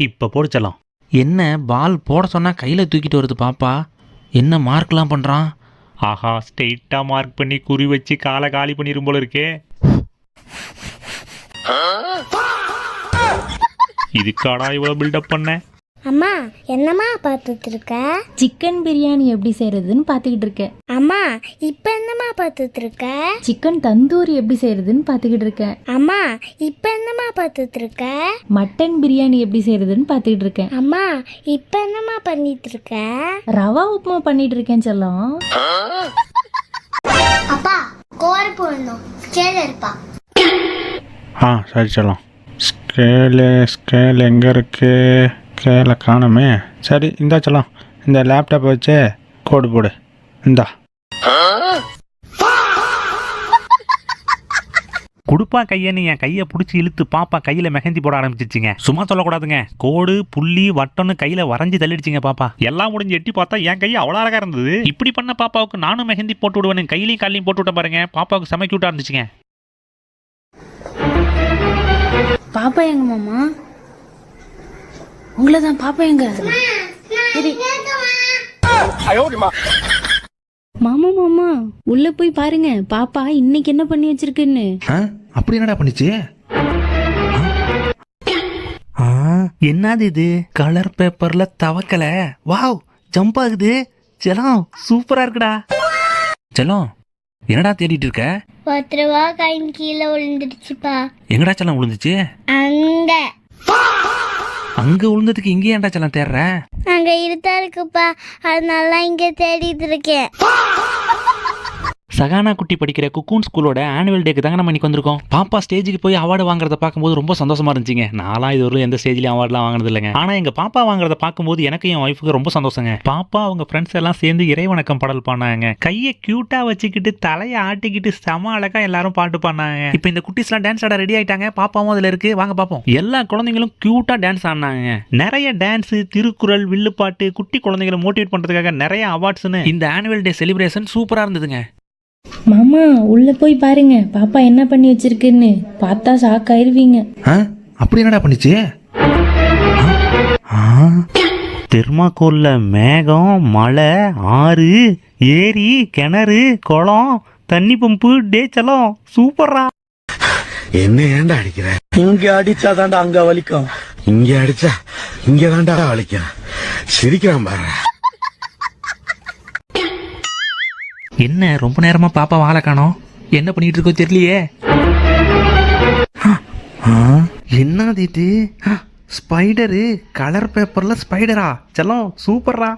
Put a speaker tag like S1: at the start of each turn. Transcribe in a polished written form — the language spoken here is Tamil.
S1: இப்போ போடிச்சலாம்.
S2: என்ன பால் போட சொன்னா கையில தூக்கிட்டு வருது பாப்பா. என்ன மார்க்லாம் பண்றான்?
S1: ஆஹா, ஸ்ட்ரெயிட்டாக மார்க் பண்ணி குறி வச்சு காலை காலி பண்ணிடும் போல இருக்கே. இதுக்காடா இவ்வளோ பில்டப் பண்ண?
S3: அம்மா என்னம்மா பார்த்துட்டு இருக்க?
S4: சிக்கன் பிரியாணி எப்படி செய்யறதுன்னு பார்த்துக்கிட்டு இருக்கேன்.
S3: அம்மா இப்போ என்னம்மா பார்த்துட்டு இருக்க?
S4: சிக்கன் தந்தூரி எப்படி செய்யறதுன்னு பார்த்துக்கிட்டு இருக்கேன்.
S3: அம்மா இப்போ என்னம்மா பார்த்துட்டு இருக்க?
S4: மட்டன் பிரியாணி எப்படி செய்யறதுன்னு பார்த்துக்கிட்டு இருக்கேன்.
S3: அம்மா இப்போ என்னம்மா பண்ணிட்டு இருக்க?
S4: ரவா உப்புமா பண்ணிட்டு இருக்கேன் செல்லம்.
S3: அப்பா கோர் போடணும், ஸ்கேல் இருப்பா.
S5: சரி சொல்லலாம். ஸ்கேல் எங்கே இருக்கு? ஸ்கேலை காணுமே. சரி இந்தா சொல்லலாம், இந்த லேப்டாப்பை வச்சு கோடு போடு. இந்தா
S1: குடுப்பா கையன்னு என் கையை பிடிச்சி இழுத்து பாப்பா கையில் மெஹந்தி போட ஆரம்பிச்சிச்சுங்க. சும்மா சொல்லக்கூடாதுங்க, கோடு புள்ளி வட்டம்னு கையில் வரைஞ்சி தள்ளிடுச்சிங்க பாப்பா. எல்லாம் முடிஞ்சு எட்டி பார்த்தா என் கை அவ்வளோ அழகாக இருந்தது. இப்படி பண்ண பாப்பாவுக்கு நானும் மெஹந்தி போட்டு விடுவேன். கையிலையும் காலையும் போட்டு விட்ட பாருங்க, பாப்பாவுக்கு செம கியூட்டா இருந்துச்சுங்க.
S4: பாப்பா எங்க மாமா? உங்களை தான் பாப்பா எங்க? மாமா மாமா உள்ள போய் பாருங்க, பாப்பா இன்னைக்கு என்ன பண்ணி வச்சிருக்குன்னு.
S2: அப்படி என்னடா பண்ணிச்சு? என்னது இது? கலர் பேப்பர்ல தவக்கல. வாவ், ஜம்ப் ஆகுது. செல்லம் சூப்பரா இருக்குடா. செல்லம் என்னடா தேடிட்டு இருக்க?
S3: 10 ரூபா காயின் கீழே விழுந்துடுச்சுப்பா.
S2: எங்கடா செல்லம் விழுந்துச்சு?
S3: அங்க
S2: அங்க விழுந்ததுக்கு இங்கே ஏன்டா செல்லம் தேடுற?
S3: அங்க இருட்டா இருக்குப்பா, அதனால இங்க தேடிட்டு இருக்கேன்.
S2: சகானா குட்டி படிக்கிற குக்கூன் ஸ்கூலோட ஆனுவல் டேக்கு தாங்க நம்ம இன்னைக்கு வந்திருக்கோம். பாப்பா ஸ்டேஜுக்கு போய் அவார்டு வாங்குறத பார்க்கும்போது ரொம்ப சந்தோஷமா இருந்துச்சுங்க. நான்லாம் இது ஒரு எந்த ஸ்டேஜ்லயும் அவார்ட்லாம் வாங்கினது இல்லைங்க. ஆனா எங்க பாப்பா வாங்குறத பார்க்கும்போது எனக்கு என் ஒய்ஃபுக்கு ரொம்ப சந்தோஷங்க. பாப்பா அவங்க ஃப்ரெண்ட்ஸ் எல்லாம் சேர்ந்து இறைவணக்கம் பாடல் பாடினாங்க. கையை கியூட்டா வச்சுக்கிட்டு தலையை ஆட்டிக்கிட்டு செம அழகா எல்லாரும் பாட்டு பாடினாங்க. இப்போ இந்த குட்டிஸ்லாம் டான்ஸ் ஆட ரெடி ஆயிட்டாங்க. பாப்பாவும் அதுல இருக்கு, வாங்க பாப்போம். எல்லா குழந்தைங்களும் கியூட்டா டான்ஸ் ஆடினாங்க. நிறைய டான்ஸ், திருக்குறள், வில்லுப்பாட்டு, குட்டி குழந்தைகளை மோட்டிவேட் பண்றதுக்காக நிறைய அவார்ட்ஸ்னு இந்த ஆனுவல் டே செலிப்ரேஷன் சூப்பரா இருந்ததுங்க.
S4: மாமா உள்ள போய் பாருங்க, பாப்பா என்ன பண்ணி வச்சிருக்குன்னு. பார்த்தா ஷாக் ஆயிருவீங்க.
S2: அப்படி என்னடா பண்ணிச்சு?
S1: தெர்மாக்கோல்ல மேகம், மலை, ஆறு, ஏரி, கிணறு, குளம், தண்ணி பம்பு, டே செல்லம் சூப்பர்ரா.
S6: என்ன ஏன்டா அடிக்கிற? இங்க அடிச்சாதான்டா அங்க வலிக்கும், இங்க அடிச்சா இங்க தான்டா வலிக்கும். சிரிக்கிறான் பாரு.
S2: என்ன ரொம்ப நேரமா பாப்பா வாழ காணோம்? என்ன பண்ணிட்டு இருக்கோ தெரியலையே. என்னது இது? ஸ்பைடரு, கலர் பேப்பர்ல ஸ்பைடரா? செல்லம் சூப்பர்ரா.